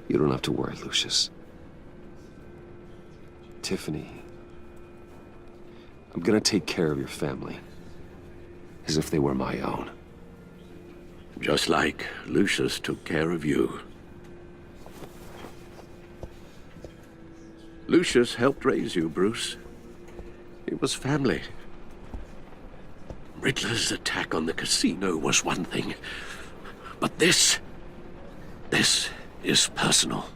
You don't have to worry, Lucius. Tiffany, I'm gonna take care of your family. As if they were my own. Just like Lucius took care of you. Lucius helped raise you, Bruce. It was family. Riddler's attack on the casino was one thing. But this is personal.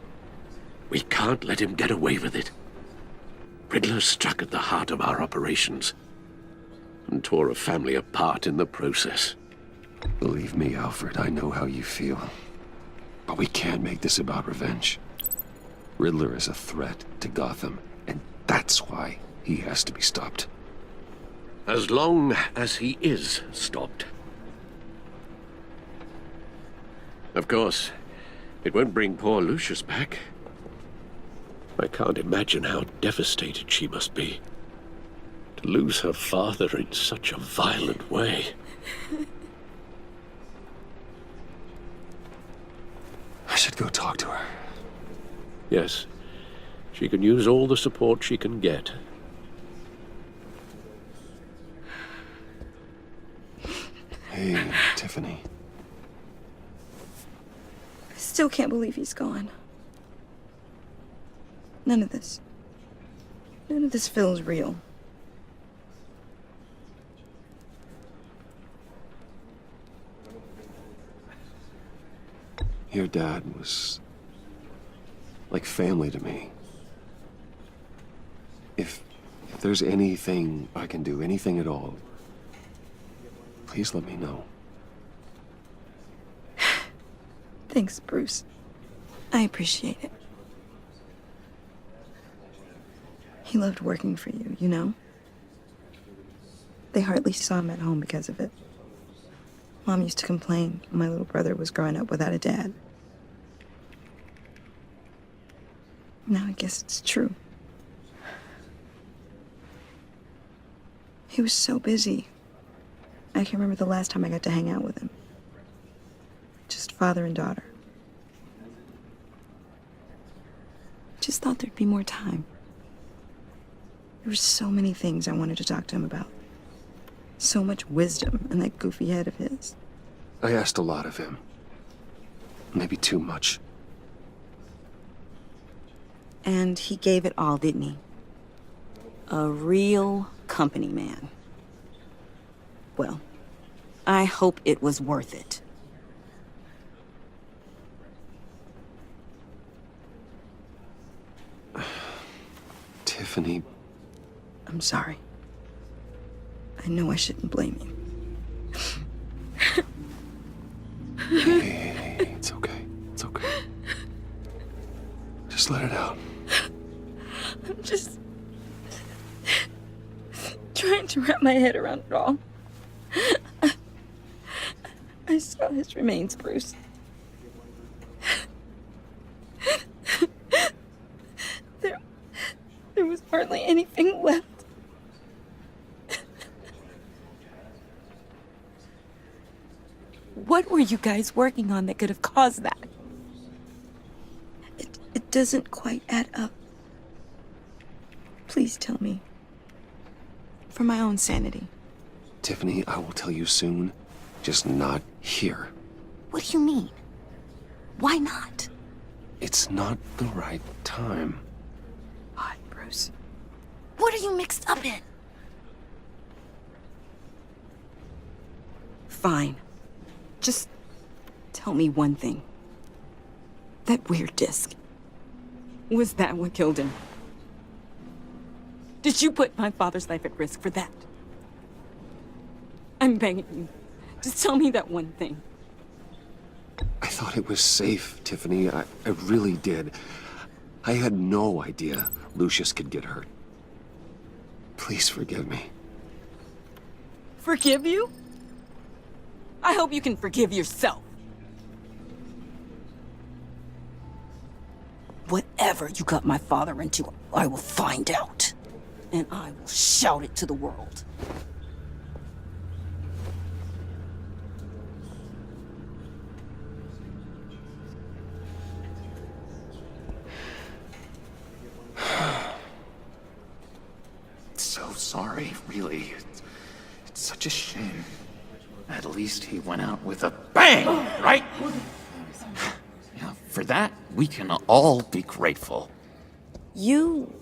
We can't let him get away with it. Riddler struck at the heart of our operations and tore a family apart in the process. Believe me, Alfred, I know how you feel. But we can't make this about revenge. Riddler is a threat to Gotham, and that's why he has to be stopped. As long as he is stopped. Of course, it won't bring poor Lucius back. I can't imagine how devastated she must be. To lose her father in such a violent way. I should go talk to her. Yes, she can use all the support she can get. Hey, Tiffany. I still can't believe he's gone. None of this feels real. Your dad was like family to me. If there's anything I can do, anything at all, please let me know. Thanks, Bruce. I appreciate it. He loved working for you, you know? They hardly saw him at home because of it. Mom used to complain my little brother was growing up without a dad. Now I guess it's true. He was so busy. I can remember the last time I got to hang out with him. Just father and daughter. Just thought there'd be more time. There were so many things I wanted to talk to him about. So much wisdom in that goofy head of his. I asked a lot of him. Maybe too much. And he gave it all, didn't he? A real company man. Well, I hope it was worth it. Tiffany. I'm sorry. I know I shouldn't blame you. Hey, it's okay. It's okay. Just let it out. I'm just trying to wrap my head around it all. I saw his remains, Bruce. There was hardly anything left. What were you guys working on that could have caused that? It doesn't quite add up. Please tell me. For my own sanity. Tiffany, I will tell you soon. Just not here. What do you mean? Why not? It's not the right time. Why, Bruce? What are you mixed up in? Fine. Just tell me one thing. That weird disc. Was that what killed him? Did you put my father's life at risk for that? I'm begging you. Just tell me that one thing. I thought it was safe, Tiffany. I really did. I had no idea Lucius could get hurt. Please forgive me. Forgive you? I hope you can forgive yourself. Whatever you got my father into, I will find out. And I will shout it to the world. sorry, really. It's such a shame. At least he went out with a bang, right? Yeah, for that, we can all be grateful. You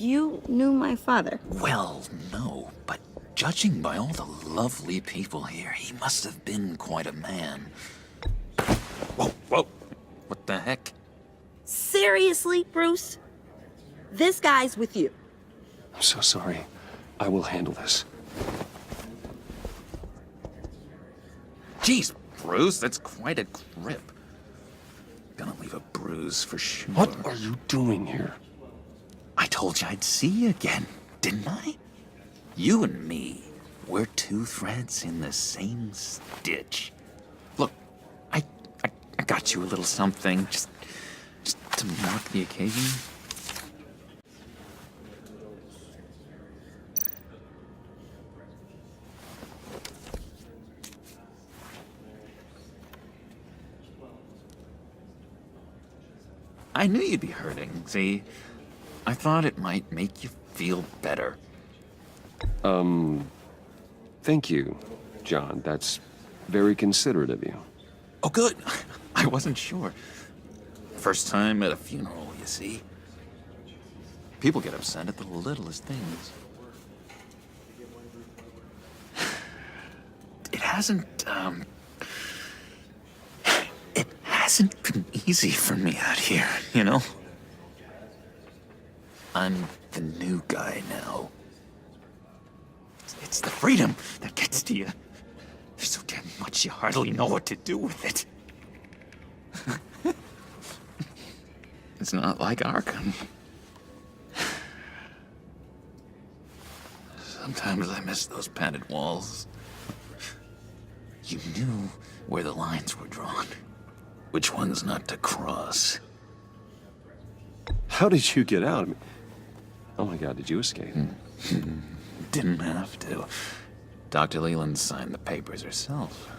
knew my father. Well, no, but judging by all the lovely people here, he must have been quite a man. Whoa, whoa. What the heck? Seriously, Bruce? This guy's with you. I'm so sorry. I will handle this. Jeez, Bruce, that's quite a grip. Gonna leave a bruise for sure. What are you doing here? I told you I'd see you again, didn't I? You and me, we're two threads in the same stitch. Look, I got you a little something, just to mark the occasion. I knew you'd be hurting, see? I thought it might make you feel better. Thank you, John. That's very considerate of you. Oh, good. I wasn't sure. First time at a funeral, you see. People get upset at the littlest things. It hasn't been easy for me out here, you know? I'm the new guy now. It's the freedom that gets to you. There's so damn much you hardly know what to do with it. It's not like Arkham. Sometimes I miss those padded walls. You knew where the lines were drawn. Which ones not to cross. How did you get out? I mean, oh my God, did you escape? Didn't have to. Dr. Leland signed the papers herself.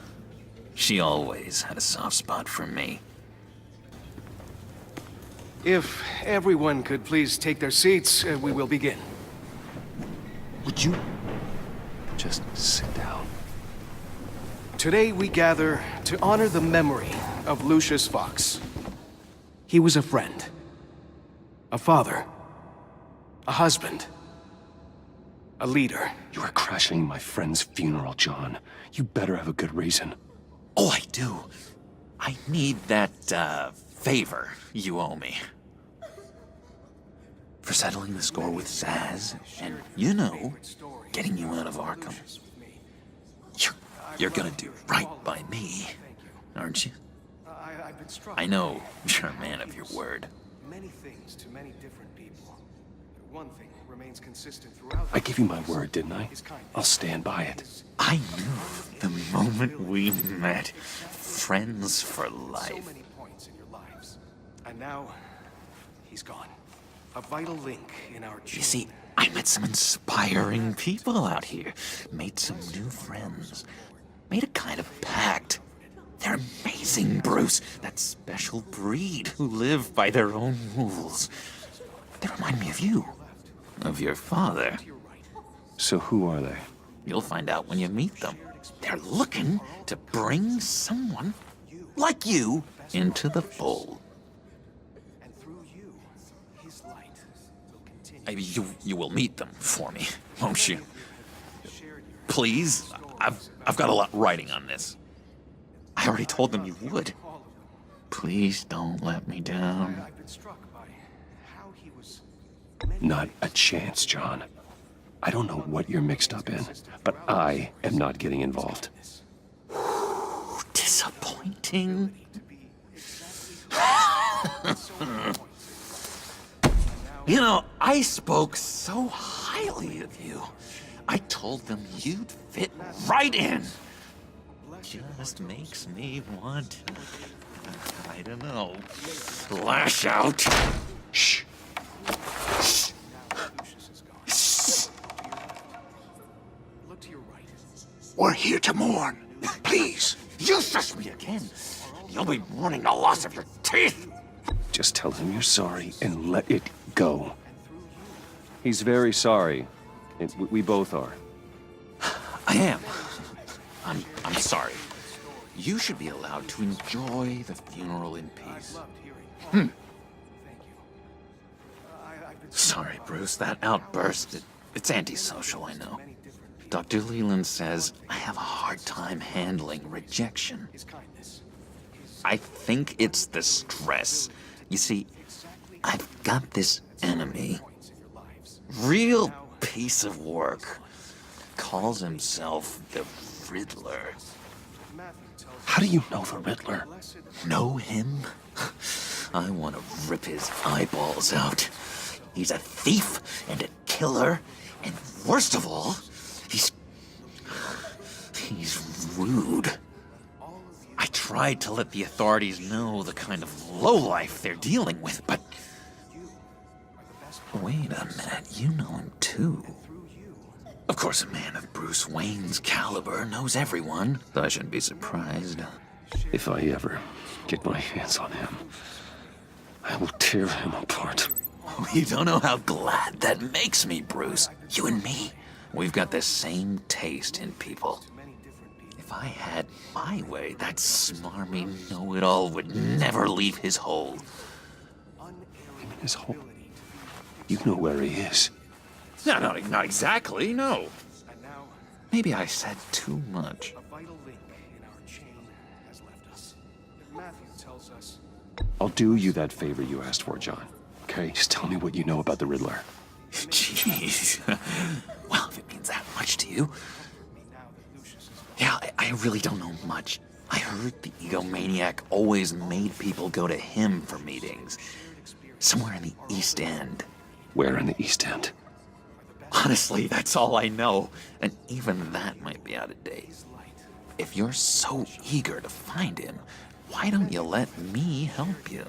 She always had a soft spot for me. If everyone could please take their seats, we will begin. Would you just sit down? Today we gather to honor the memory of Lucius Fox. He was a friend, a father, a husband, a leader. You are crashing my friend's funeral, John. You better have a good reason. Oh, I do. I need that, favor you owe me. For settling the score with Zaz, and, you know, getting you out of Arkham. You're gonna do right by me, aren't you? I know you're a man of your word. Many things to many different people. One thing remains consistent throughout. I gave you my word, didn't I? I'll stand by it. I knew the moment we met. Friends for So life. many points in your lives. And now, he's gone. A vital link in our chain. You see, I met some inspiring people out here. Made some new friends. Made a kind of pact. They're amazing, Bruce. That special breed who live by their own rules. They remind me of you. Of your father. So who are they? You'll find out when you meet them. They're looking to bring someone like you into the fold. And through you, his light will continue. You will meet them for me, won't you? Please? I've got a lot writing on this. I already told them you would. Please don't let me down. I've been struck by how he was. Not a chance, John. I don't know what you're mixed up in, but I am not getting involved. Disappointing. You know, I spoke so highly of you. I told them you'd fit right in. Just makes me want to, I don't know, lash out. Shh. Look to your right. We're here to mourn. Please, you shush me again. You'll be mourning the loss of your teeth. Just tell him you're sorry and let it go. He's very sorry. And we both are. I am. I'm sorry. You should be allowed to enjoy the funeral in peace. Sorry, Bruce, that outburst, it's antisocial, I know. Dr. Leland says I have a hard time handling rejection. I think it's the stress. You see, I've got this enemy. Real piece of work. Calls himself the Riddler. How do you know the Riddler? Know him? I want to rip his eyeballs out. He's a thief and a killer, and worst of all, he's rude. I tried to let the authorities know the kind of lowlife they're dealing with, but... Wait a minute, you know him too. Of course, a man of Bruce Wayne's caliber knows everyone, so I shouldn't be surprised. If I ever get my hands on him, I will tear him apart. You don't know how glad that makes me, Bruce. You and me, we've got the same taste in people. If I had my way, that smarmy know-it-all would never leave his hole. His hole? You know where he is. No, not exactly, no. Maybe I said too much. I'll do you that favor you asked for, John. Okay, just tell me what you know about the Riddler. Jeez. Well, if it means that much to you. Yeah, I really don't know much. I heard the egomaniac always made people go to him for meetings. Somewhere in the East End. Where in the East End? Honestly, that's all I know. And even that might be out of date. If you're so eager to find him, why don't you let me help you?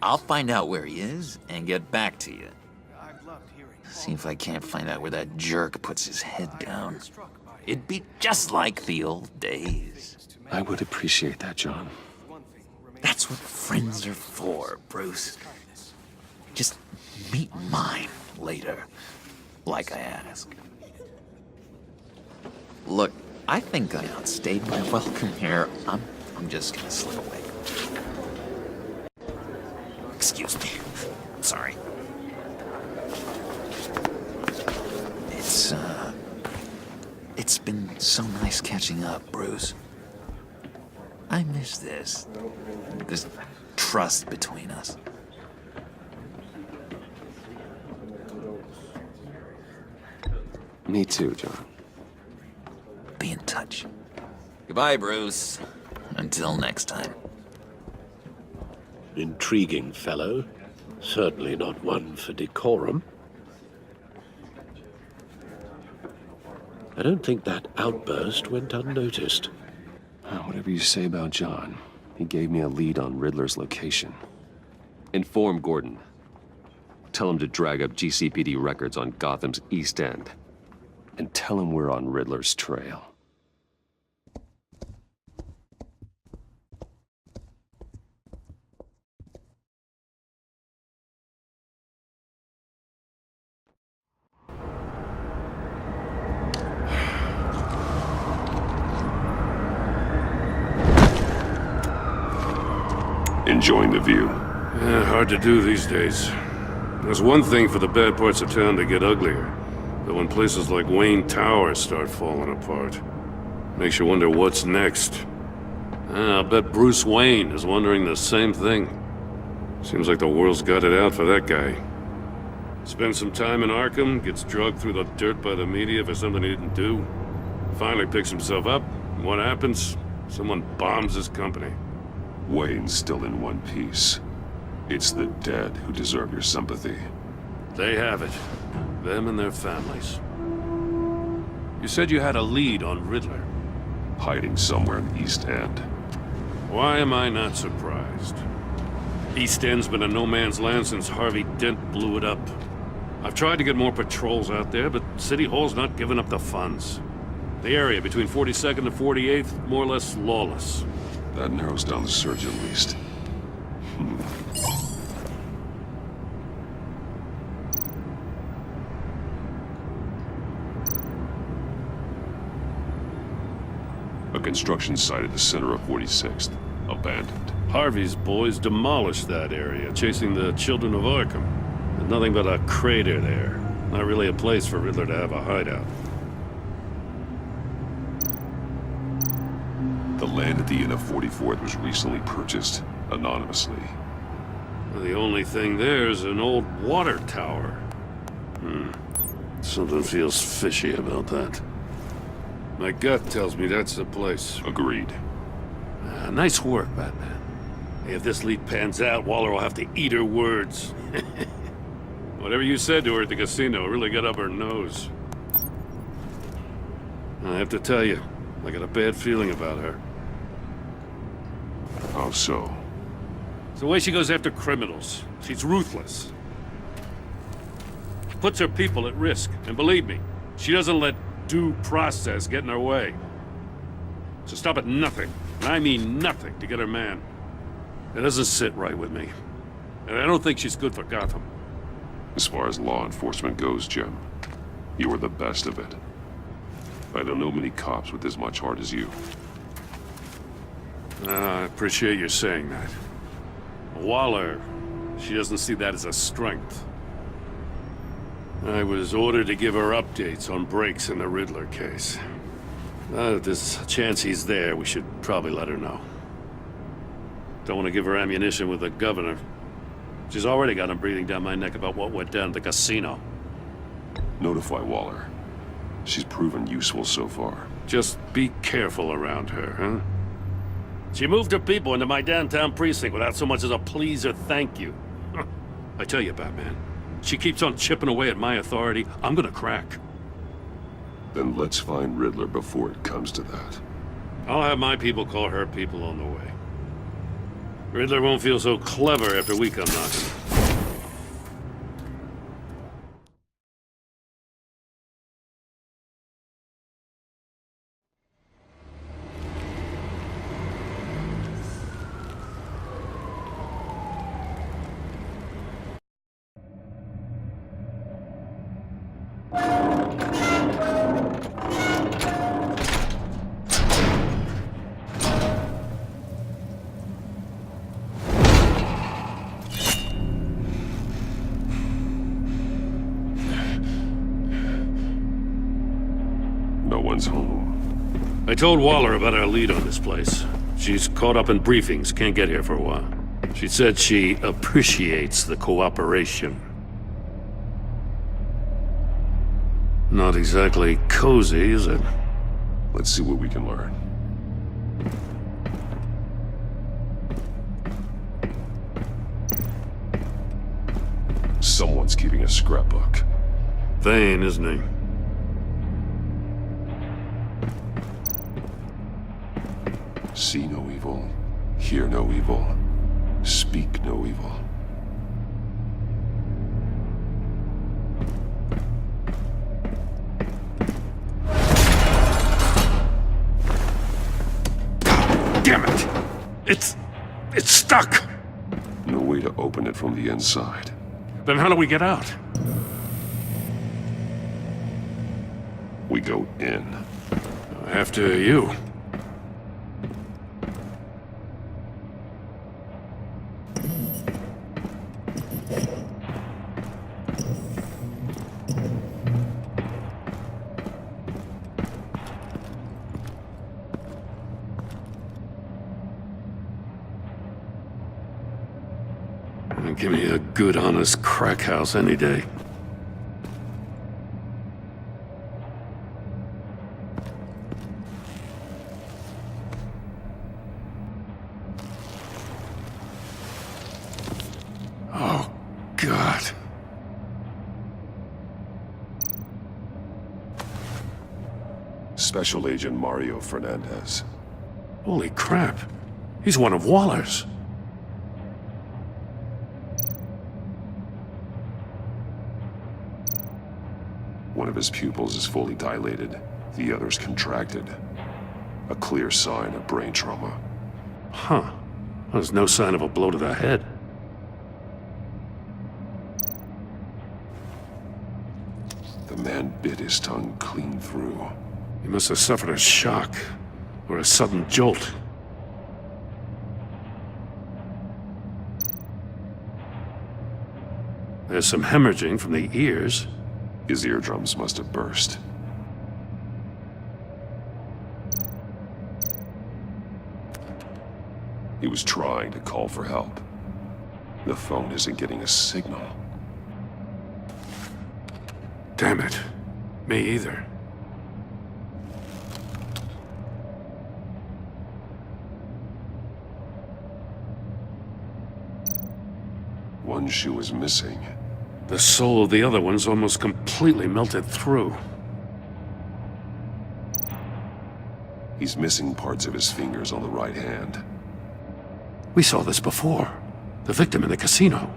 I'll find out where he is and get back to you. See if I can't find out where that jerk puts his head down. It'd be just like the old days. I would appreciate that, John. That's what friends are for, Bruce. Just meet mine later, like I asked. Look, I think I outstayed my welcome here. I'm just gonna slip away. Excuse me. Sorry. It's been so nice catching up, Bruce. I miss this trust between us. Me too, John. Be in touch. Goodbye, Bruce. Until next time. Intriguing fellow. Certainly not one for decorum. I don't think that outburst went unnoticed. Whatever you say about John, he gave me a lead on Riddler's location. Inform Gordon. Tell him to drag up GCPD records on Gotham's East End. And tell him we're on Riddler's trail. Enjoying the view. Yeah, hard to do these days. There's one thing for the bad parts of town to get uglier, but when places like Wayne Tower start falling apart, makes you wonder what's next. I'll bet Bruce Wayne is wondering the same thing. Seems like the world's got it out for that guy. Spends some time in Arkham, gets drugged through the dirt by the media for something he didn't do. Finally picks himself up, and what happens? Someone bombs his company. Wayne's still in one piece. It's the dead who deserve your sympathy. They have it. Them and their families. You said you had a lead on Riddler. Hiding somewhere in the East End. Why am I not surprised? East End's been a no-man's land since Harvey Dent blew it up. I've tried to get more patrols out there, but City Hall's not giving up the funds. The area between 42nd and 48th, more or less lawless. That narrows down the search at least. construction site at the center of 46th. Abandoned. Harvey's boys demolished that area, chasing the children of Arkham. There's nothing but a crater there. Not really a place for Riddler to have a hideout. The land at the end of 44th was recently purchased, anonymously. The only thing there is an old water tower. Something feels fishy about that. My gut tells me that's the place. Agreed. Nice work, Batman. If this lead pans out, Waller will have to eat her words. Whatever you said to her at the casino really got up her nose. I have to tell you, I got a bad feeling about her. How so? It's the way she goes after criminals. She's ruthless. Puts her people at risk. And believe me, she doesn't let due process get in her way. So stop at nothing, and I mean nothing, to get her man. It doesn't sit right with me. And I don't think she's good for Gotham. As far as law enforcement goes, Jim, you are the best of it. I don't know many cops with as much heart as you. I appreciate you saying that. Waller, she doesn't see that as a strength. I was ordered to give her updates on breaks in the Riddler case. If there's a chance he's there, we should probably let her know. Don't want to give her ammunition with the governor. She's already got him breathing down my neck about what went down at the casino. Notify Waller. She's proven useful so far. Just be careful around her, huh? She moved her people into my downtown precinct without so much as a please or thank you. I tell you, Batman, she keeps on chipping away at my authority, I'm gonna crack. Then let's find Riddler before it comes to that. I'll have my people call her people on the way. Riddler won't feel so clever after we come knocking. No one's home. I told Waller about our lead on this place. She's caught up in briefings, can't get here for a while. She said she appreciates the cooperation. Not exactly cozy, is it? Let's see what we can learn. Someone's keeping a scrapbook. Vain, isn't he? See no evil, hear no evil, speak no evil. Damn it! It's stuck! No way to open it from the inside. Then how do we get out? We go in. After you. Give me a good, honest crack house any day. Oh, God. Special Agent Mario Fernandez. Holy crap. He's one of Waller's. One of his pupils is fully dilated, the other's contracted. A clear sign of brain trauma. Huh. There's no sign of a blow to the head. The man bit his tongue clean through. He must have suffered a shock. or a sudden jolt. There's some hemorrhaging from the ears. His eardrums must have burst. He was trying to call for help. The phone isn't getting a signal. Damn it. Me either. One shoe is missing. The soul of the other one's almost completely melted through. He's missing parts of his fingers on the right hand. We saw this before. The victim in the casino.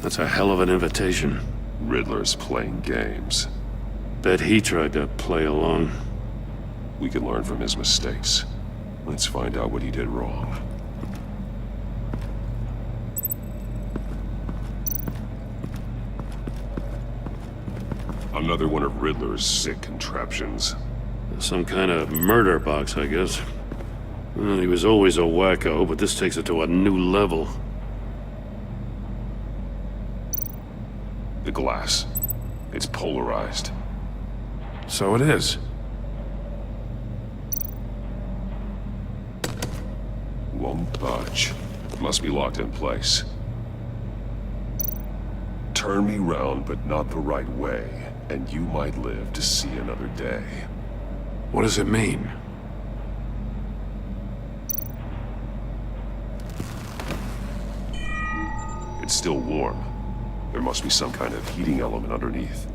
That's a hell of an invitation. Riddler's playing games. Bet he tried to play along. We can learn from his mistakes. Let's find out what he did wrong. Another one of Riddler's sick contraptions. Some kind of murder box, I guess. Well, he was always a wacko, but this takes it to a new level. The glass. It's polarized. So it is. Won't budge. Must be locked in place. Turn me round, but not the right way, and you might live to see another day. What does it mean? It's still warm. There must be some kind of heating element underneath.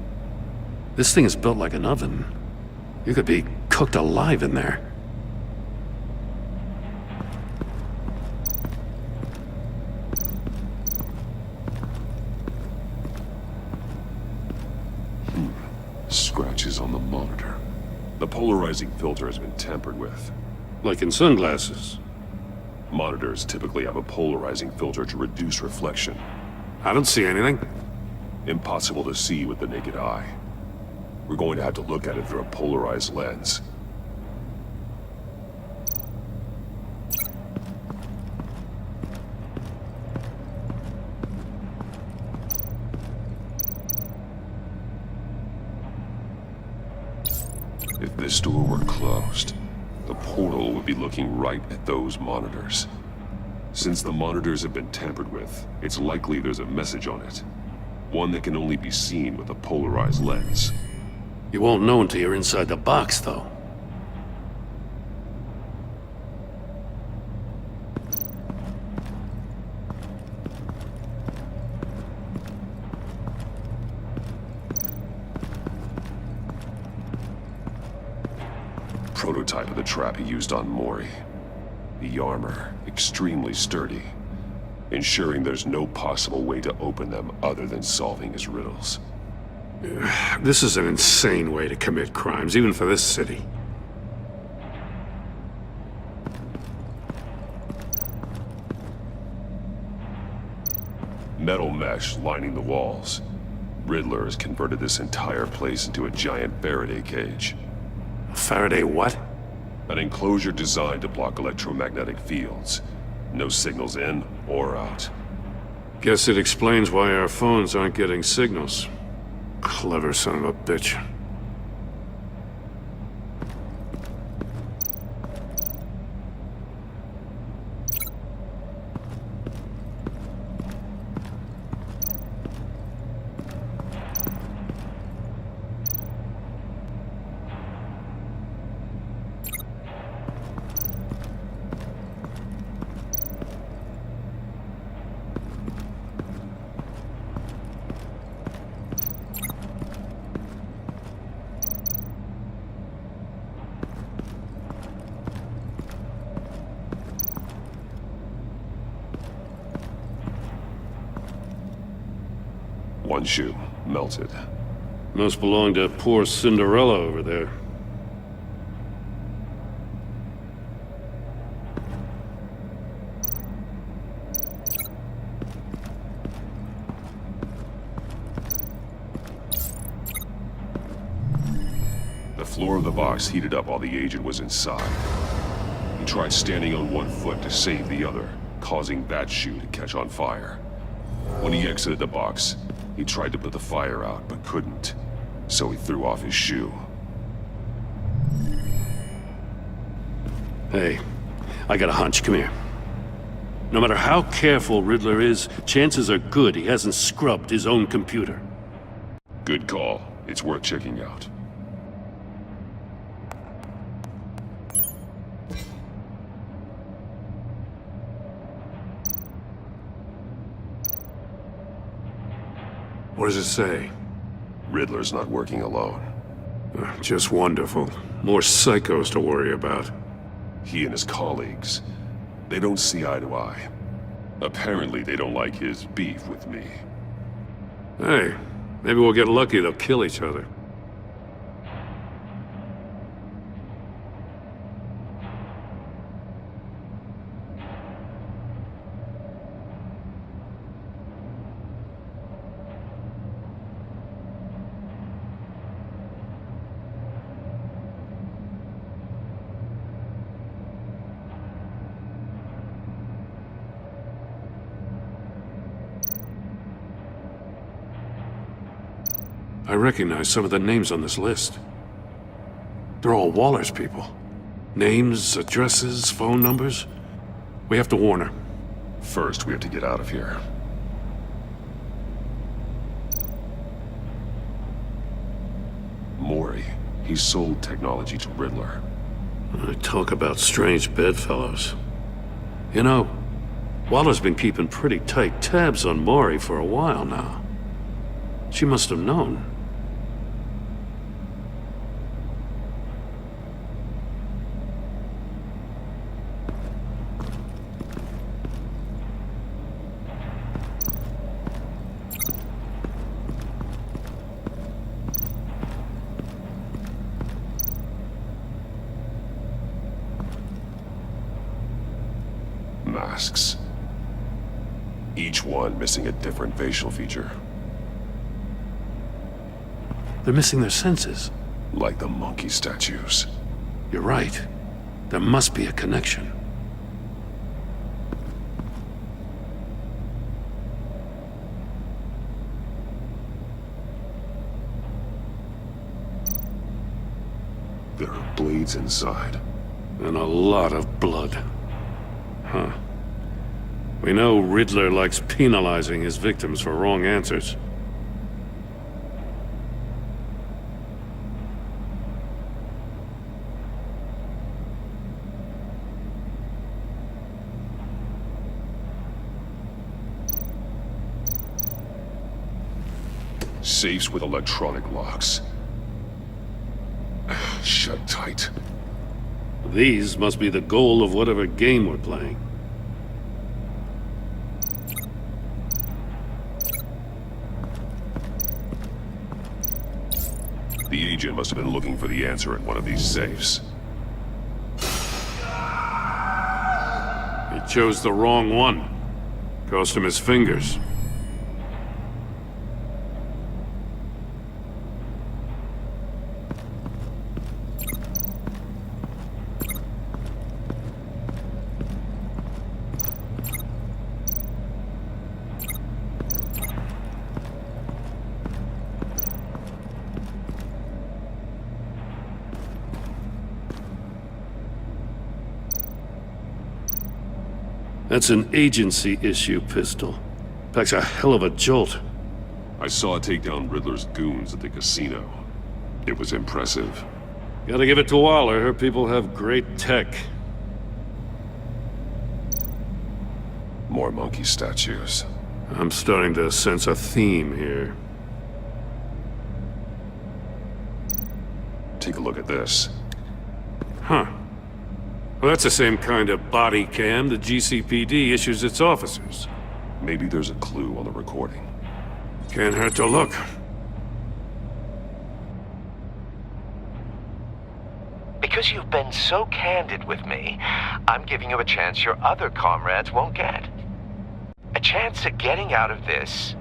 This thing is built like an oven. You could be cooked alive in there. Scratches on the monitor. The polarizing filter has been tampered with. Like in sunglasses. Monitors typically have a polarizing filter to reduce reflection. I don't see anything. Impossible to see with the naked eye. We're going to have to look at it through a polarized lens. If this door were closed, the portal would be looking right at those monitors. Since the monitors have been tampered with, it's likely there's a message on it. One that can only be seen with a polarized lens. You won't know until you're inside the box, though. Prototype of the trap he used on Mori. The armor, extremely sturdy, ensuring there's no possible way to open them other than solving his riddles. This is an insane way to commit crimes, even for this city. Metal mesh lining the walls. Riddler has converted this entire place into a giant Faraday cage. Faraday what? An enclosure designed to block electromagnetic fields. No signals in or out. Guess it explains why our phones aren't getting signals. Clever son of a bitch. One shoe, melted. Must belong to poor Cinderella over there. floor of the box heated up while the agent was inside. He tried standing on one foot to save the other, causing that shoe to catch on fire. When he exited the box, he tried to put the fire out, but couldn't, so he threw off his shoe. Hey, I got a hunch. Come here. No matter how careful Riddler is, chances are good he hasn't scrubbed his own computer. Good call. It's worth checking out. What does it say? Riddler's not working alone. Just wonderful. More psychos to worry about. He and his colleagues, they don't see eye to eye. Apparently they don't like his beef with me. Hey, maybe we'll get lucky they'll kill each other. I recognize some of the names on this list. They're all Waller's people. Names, addresses, phone numbers. We have to warn her. First, we have to get out of here. Mori, he sold technology to Riddler. I talk about strange bedfellows. You know, Waller's been keeping pretty tight tabs on Mori for a while now. She must have known. Masks. Each one missing a different facial feature. They're missing their senses. Like the monkey statues. You're right. There must be a connection. There are blades inside. And a lot of blood. Huh. We know Riddler likes penalizing his victims for wrong answers. Safes with electronic locks. Shut tight. These must be the goal of whatever game we're playing. The agent must have been looking for the answer in one of these safes. He chose the wrong one. Cost him his fingers. That's an agency-issue pistol. Packs a hell of a jolt. I saw it take down Riddler's goons at the casino. It was impressive. Gotta give it to Waller. Her people have great tech. More monkey statues. I'm starting to sense a theme here. Take a look at this. Huh. Well, that's the same kind of body cam the GCPD issues its officers. Maybe there's a clue on the recording. Can't hurt to look. Because you've been so candid with me, I'm giving you a chance your other comrades won't get. A chance at getting out of this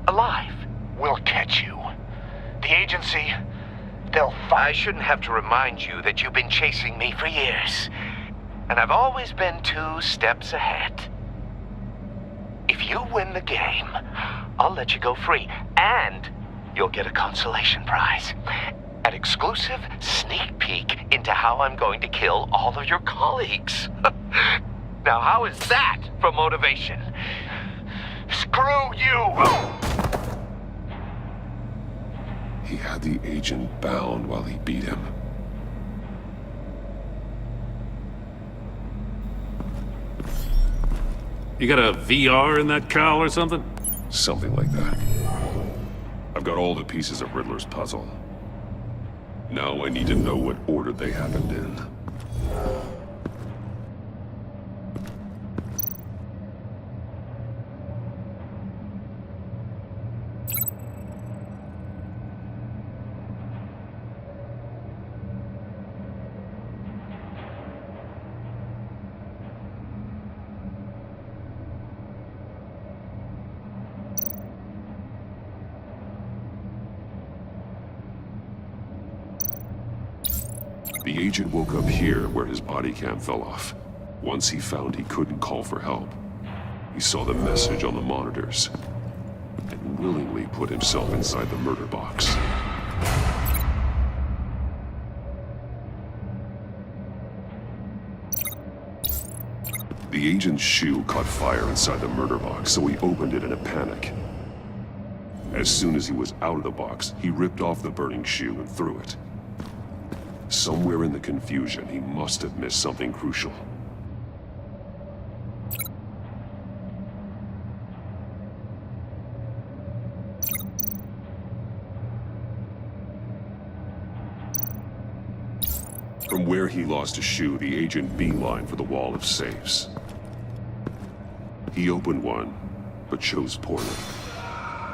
alive. We'll catch you. The agency, They'll find. I shouldn't have to remind you that you've been chasing me for years. And I've always been 2 steps ahead. If you win the game, I'll let you go free. And you'll get a consolation prize. An exclusive sneak peek into how I'm going to kill all of your colleagues. Now, how is that for motivation? Screw you! He had the agent bound while he beat him. You got a VR in that cowl or something? Something like that. I've got all the pieces of Riddler's puzzle. Now I need to know what order they happened in. The agent woke up here where his body cam fell off. Once he found he couldn't call for help, he saw the message on the monitors and willingly put himself inside the murder box. The agent's shoe caught fire inside the murder box, so he opened it in a panic. As soon as he was out of the box, he ripped off the burning shoe and threw it. Somewhere in the confusion, he must have missed something crucial. From where he lost a shoe, the agent beelined for the wall of safes. He opened one, but chose poorly.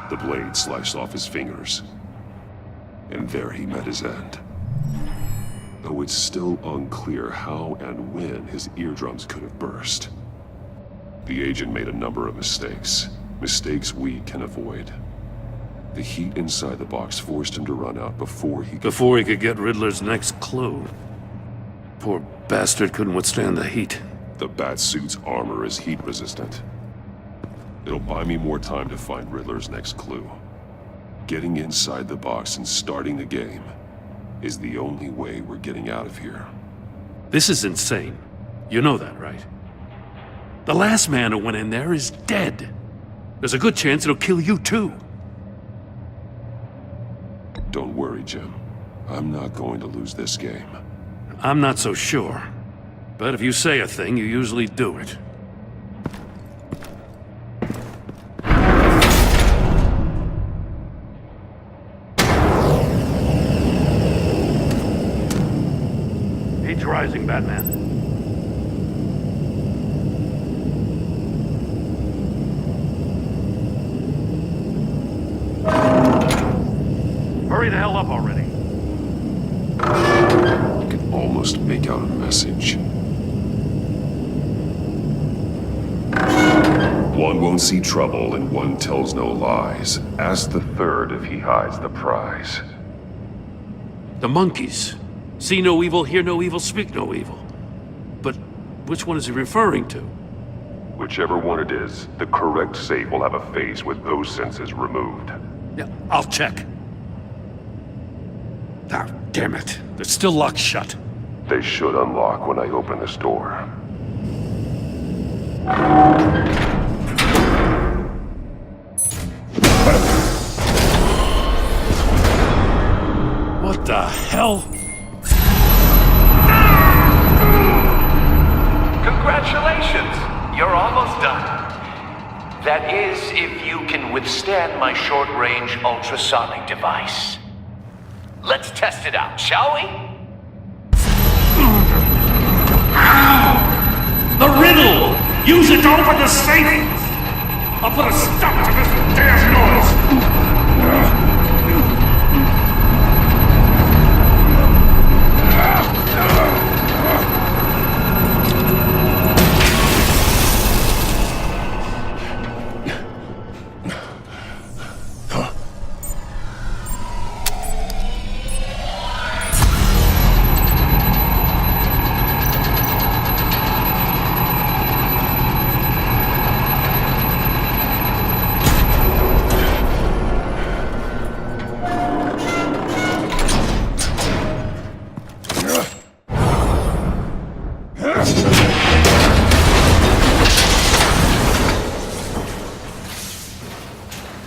The blade sliced off his fingers. And there he met his end. Though it's still unclear how and when his eardrums could have burst. The agent made a number of mistakes. Mistakes we can avoid. The heat inside the box forced him to run out before he Before he could get Riddler's next clue. Poor bastard couldn't withstand the heat. The Batsuit's armor is heat resistant. It'll buy me more time to find Riddler's next clue. Getting inside the box and starting the game is the only way we're getting out of here. This is insane. You know that, right? The last man who went in there is dead. There's a good chance it'll kill you too. Don't worry, Jim. I'm not going to lose this game. I'm not so sure. But if you say a thing, you usually do it. Heat's rising, Batman. Hurry the hell up already. I can almost make out a message. One won't see trouble and one tells no lies. Ask the third if he hides the prize. The monkeys. See no evil, hear no evil, speak no evil. But which one is he referring to? Whichever one it is, the correct safe will have a face with those senses removed. Yeah, I'll check. Ah, damn it. They're still locked shut. They should unlock when I open this door. What the hell? Congratulations! You're almost done. That is, if you can withstand my short-range ultrasonic device. Let's test it out, shall we? The riddle! Use it to open the safe! I'll put a stop to this damn noise!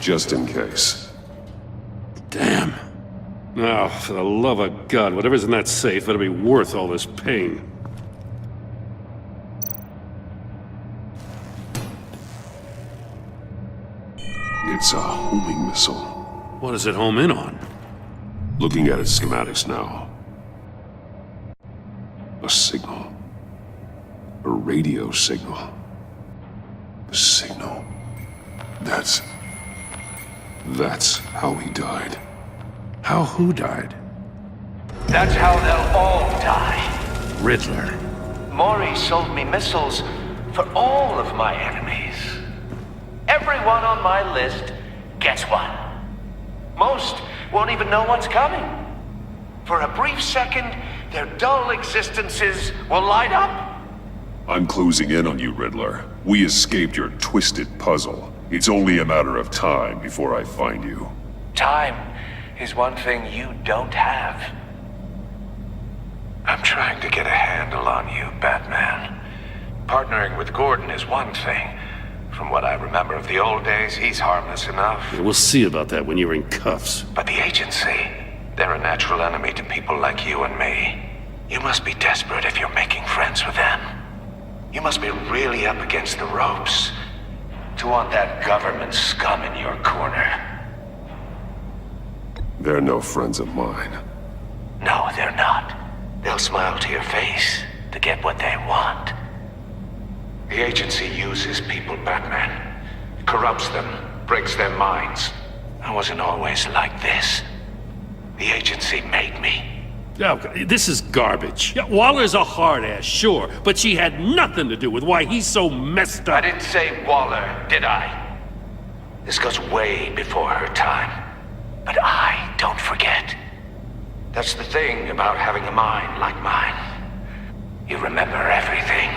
Just in case. Damn. Now, for the love of God, whatever's in that safe better be worth all this pain. It's a homing missile. What does it home in on? Looking at its schematics now. A signal. A radio signal. A signal. That's how he died. How who died? That's how they'll all die. Riddler. Maury sold me missiles for all of my enemies. Everyone on my list gets one. Most won't even know what's coming. For a brief second, their dull existences will light up. I'm closing in on you, Riddler. We escaped your twisted puzzle. It's only a matter of time before I find you. Time is one thing you don't have. I'm trying to get a handle on you, Batman. Partnering with Gordon is one thing. From what I remember of the old days, he's harmless enough. Yeah, we'll see about that when you're in cuffs. But the agency, they're a natural enemy to people like you and me. You must be desperate if you're making friends with them. You must be really up against the ropes to want that government scum in your corner. They're no friends of mine. No, they're not. They'll smile to your face to get what they want. The agency uses people, Batman. Corrupts them, breaks their minds. I wasn't always like this. The agency made me. Oh, this is garbage. Yeah, Waller's a hard-ass, sure, but she had nothing to do with why he's so messed up. I didn't say Waller, did I? This goes way before her time. But I don't forget. That's the thing about having a mind like mine. You remember everything.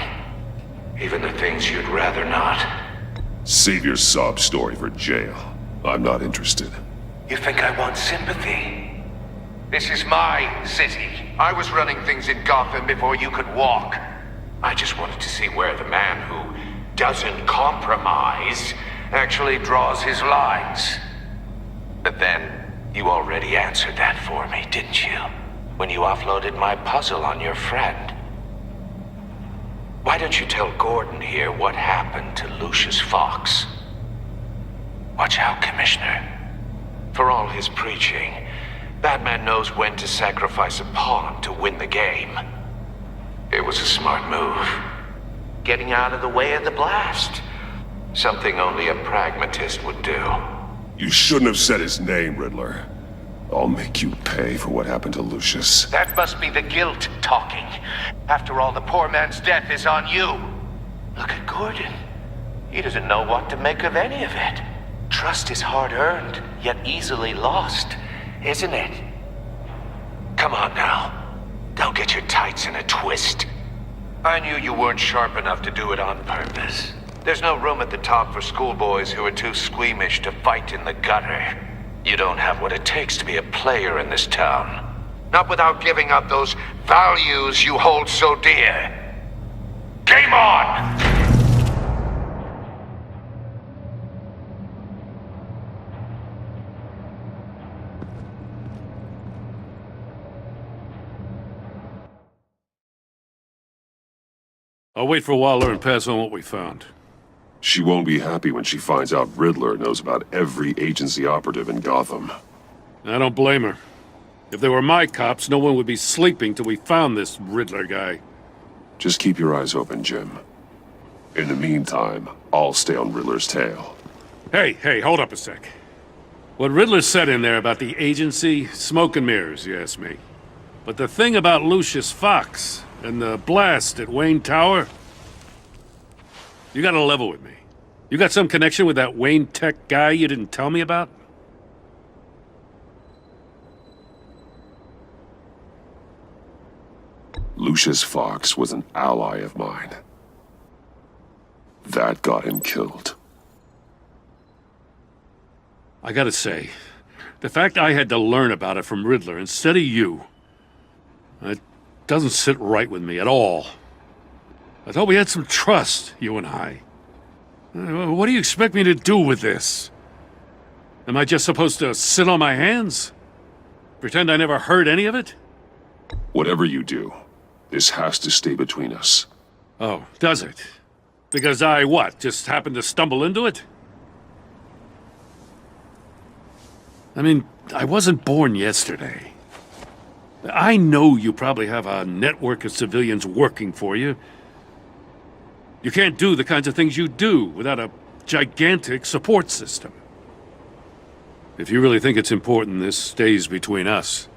Even the things you'd rather not. Save your sob story for jail. I'm not interested. You think I want sympathy? This is my city. I was running things in Gotham before you could walk. I just wanted to see where the man who doesn't compromise actually draws his lines. But then, you already answered that for me, didn't you? When you offloaded my puzzle on your friend. Why don't you tell Gordon here what happened to Lucius Fox? Watch out, Commissioner. For all his preaching, Batman knows when to sacrifice a pawn to win the game. It was a smart move. Getting out of the way of the blast. Something only a pragmatist would do. You shouldn't have said his name, Riddler. I'll make you pay for what happened to Lucius. That must be the guilt talking. After all, the poor man's death is on you. Look at Gordon. He doesn't know what to make of any of it. Trust is hard-earned, yet easily lost, isn't it? Come on now. Don't get your tights in a twist. I knew you weren't sharp enough to do it on purpose. There's no room at the top for schoolboys who are too squeamish to fight in the gutter. You don't have what it takes to be a player in this town. Not without giving up those values you hold so dear. Game on! I'll wait for Waller and pass on what we found. She won't be happy when she finds out Riddler knows about every agency operative in Gotham. I don't blame her. If they were my cops, no one would be sleeping till we found this Riddler guy. Just keep your eyes open, Jim. In the meantime, I'll stay on Riddler's tail. Hey, hold up a sec. What Riddler said in there about the agency, smoke and mirrors, you ask me. But the thing about Lucius Fox and the blast at Wayne Tower, you gotta level with me. You got some connection with that Wayne Tech guy you didn't tell me about? Lucius Fox was an ally of mine. That got him killed. I gotta say, the fact I had to learn about it from Riddler instead of you, it doesn't sit right with me at all. I thought we had some trust, you and I. What do you expect me to do with this? Am I just supposed to sit on my hands? Pretend I never heard any of it? Whatever you do, this has to stay between us. Oh, does it? Because I, what, just happened to stumble into it? I mean, I wasn't born yesterday. I know you probably have a network of civilians working for you. You can't do the kinds of things you do without a gigantic support system. If you really think it's important this stays between us,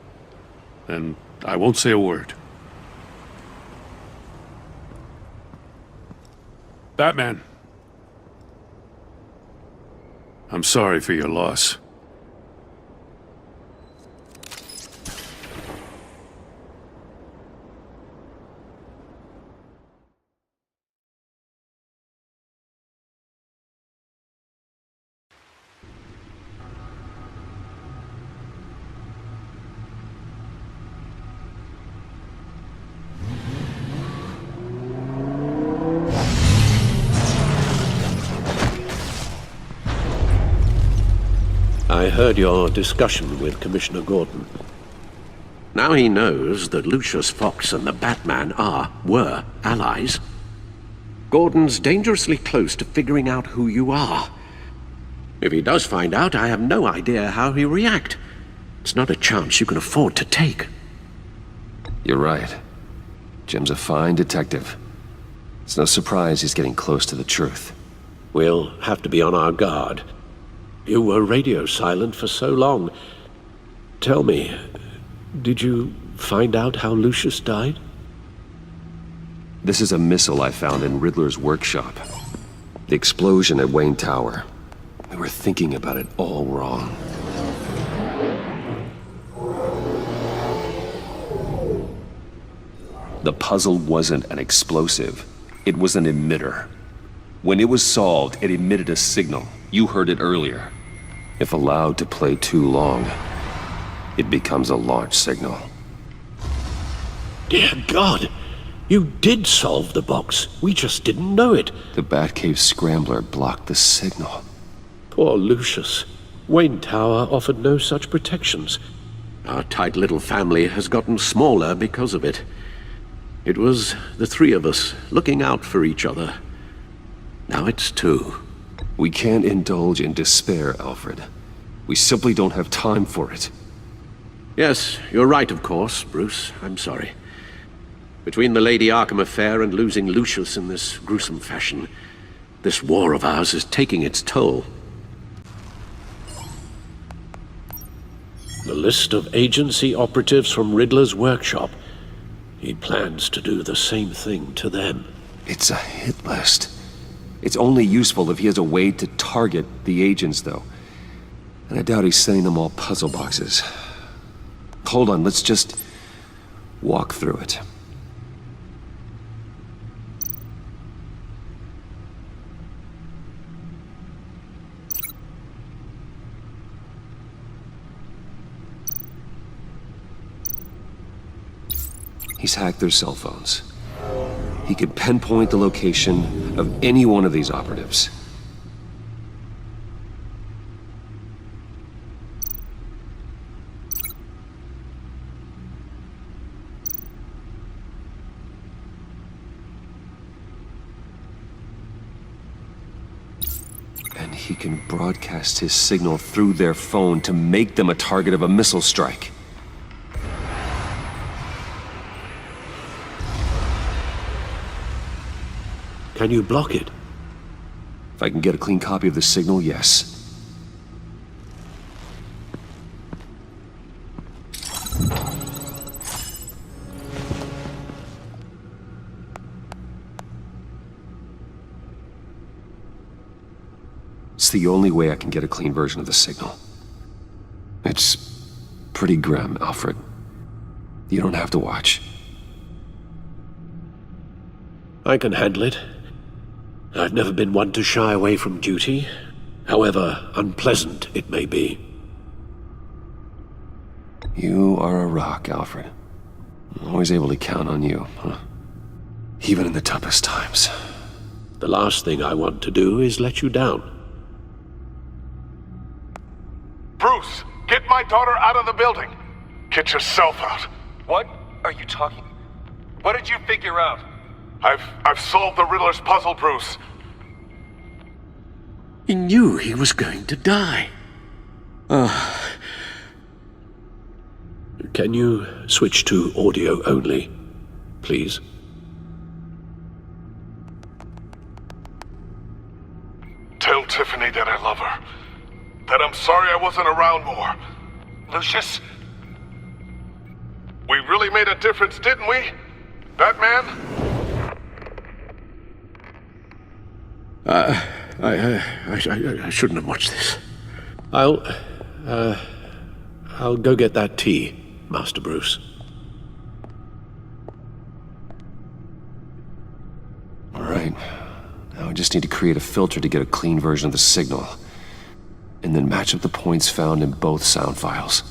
then I won't say a word. Batman. I'm sorry for your loss. I heard your discussion with Commissioner Gordon. Now he knows that Lucius Fox and the Batman were allies. Gordon's dangerously close to figuring out who you are. If he does find out, I have no idea how he'll react. It's not a chance you can afford to take. You're right. Jim's a fine detective. It's no surprise he's getting close to the truth. We'll have to be on our guard. You were radio silent for so long. Tell me, did you find out how Lucius died? This is a missile I found in Riddler's workshop. The explosion at Wayne Tower. We were thinking about it all wrong. The puzzle wasn't an explosive. It was an emitter. When it was solved, it emitted a signal. You heard it earlier. If allowed to play too long, it becomes a launch signal. Dear God! You did solve the box. We just didn't know it. The Batcave scrambler blocked the signal. Poor Lucius. Wayne Tower offered no such protections. Our tight little family has gotten smaller because of it. It was the three of us looking out for each other. Now it's two. We can't indulge in despair, Alfred. We simply don't have time for it. Yes, you're right, of course, Bruce. I'm sorry. Between the Lady Arkham affair and losing Lucius in this gruesome fashion, this war of ours is taking its toll. The list of agency operatives from Riddler's workshop. He plans to do the same thing to them. It's a hit list. It's only useful if he has a way to target the agents, though. And I doubt he's sending them all puzzle boxes. Hold on, let's just walk through it. He's hacked their cell phones. He could pinpoint the location of any one of these operatives. And he can broadcast his signal through their phone to make them a target of a missile strike. Can you block it? If I can get a clean copy of the signal, yes. It's the only way I can get a clean version of the signal. It's pretty grim, Alfred. You don't have to watch. I can handle it. I've never been one to shy away from duty, however unpleasant it may be. You are a rock, Alfred. I'm always able to count on you, huh? Even in the toughest times. The last thing I want to do is let you down. daughter out of the building. Get yourself out. What are you talking? What did you figure out? I've solved the Riddler's puzzle, Bruce. He knew he was going to die. Can you switch to audio only, please? Tell Tiffany that I love her. That I'm sorry I wasn't around more. Lucius? We really made a difference, didn't we? Batman? I shouldn't have watched this. I'll go get that tea, Master Bruce. All right. Now I just need to create a filter to get a clean version of the signal, and then match up the points found in both sound files.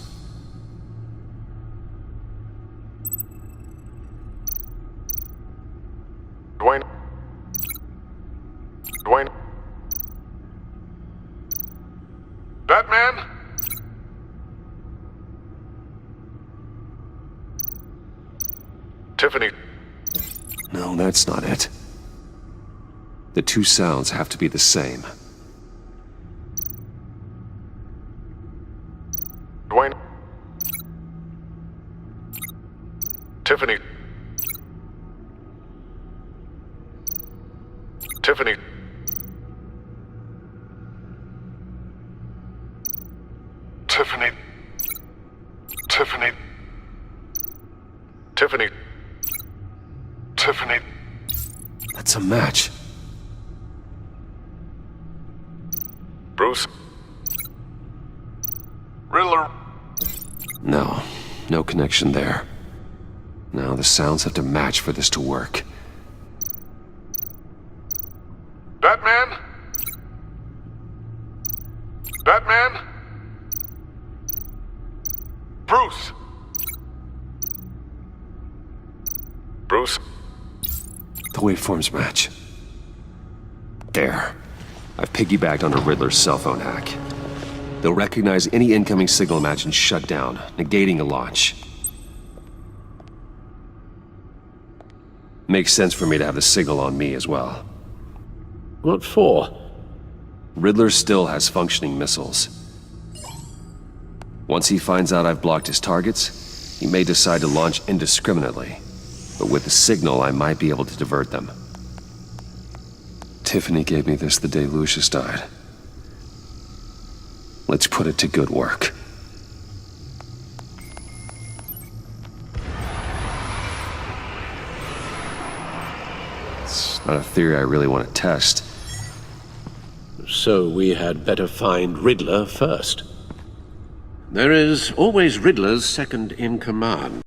Dwayne? Batman? Tiffany. No, that's not it. The two sounds have to be the same. Dwayne? Tiffany. Tiffany. Tiffany. Tiffany. Tiffany. Tiffany. That's a match. Bruce. Riddler. No, no connection there. Now the sounds have to match for this to work. Batman? Batman? Bruce? Bruce? The waveforms match. There. I've piggybacked on a Riddler's cell phone hack. They'll recognize any incoming signal match and shut down, negating a launch. Makes sense for me to have the signal on me as well. What for? Riddler still has functioning missiles. Once he finds out I've blocked his targets, he may decide to launch indiscriminately. But with the signal, I might be able to divert them. Tiffany gave me this the day Lucius died. Let's put it to good work. It's not a theory I really want to test. So we had better find Riddler first. There is always Riddler's second in command.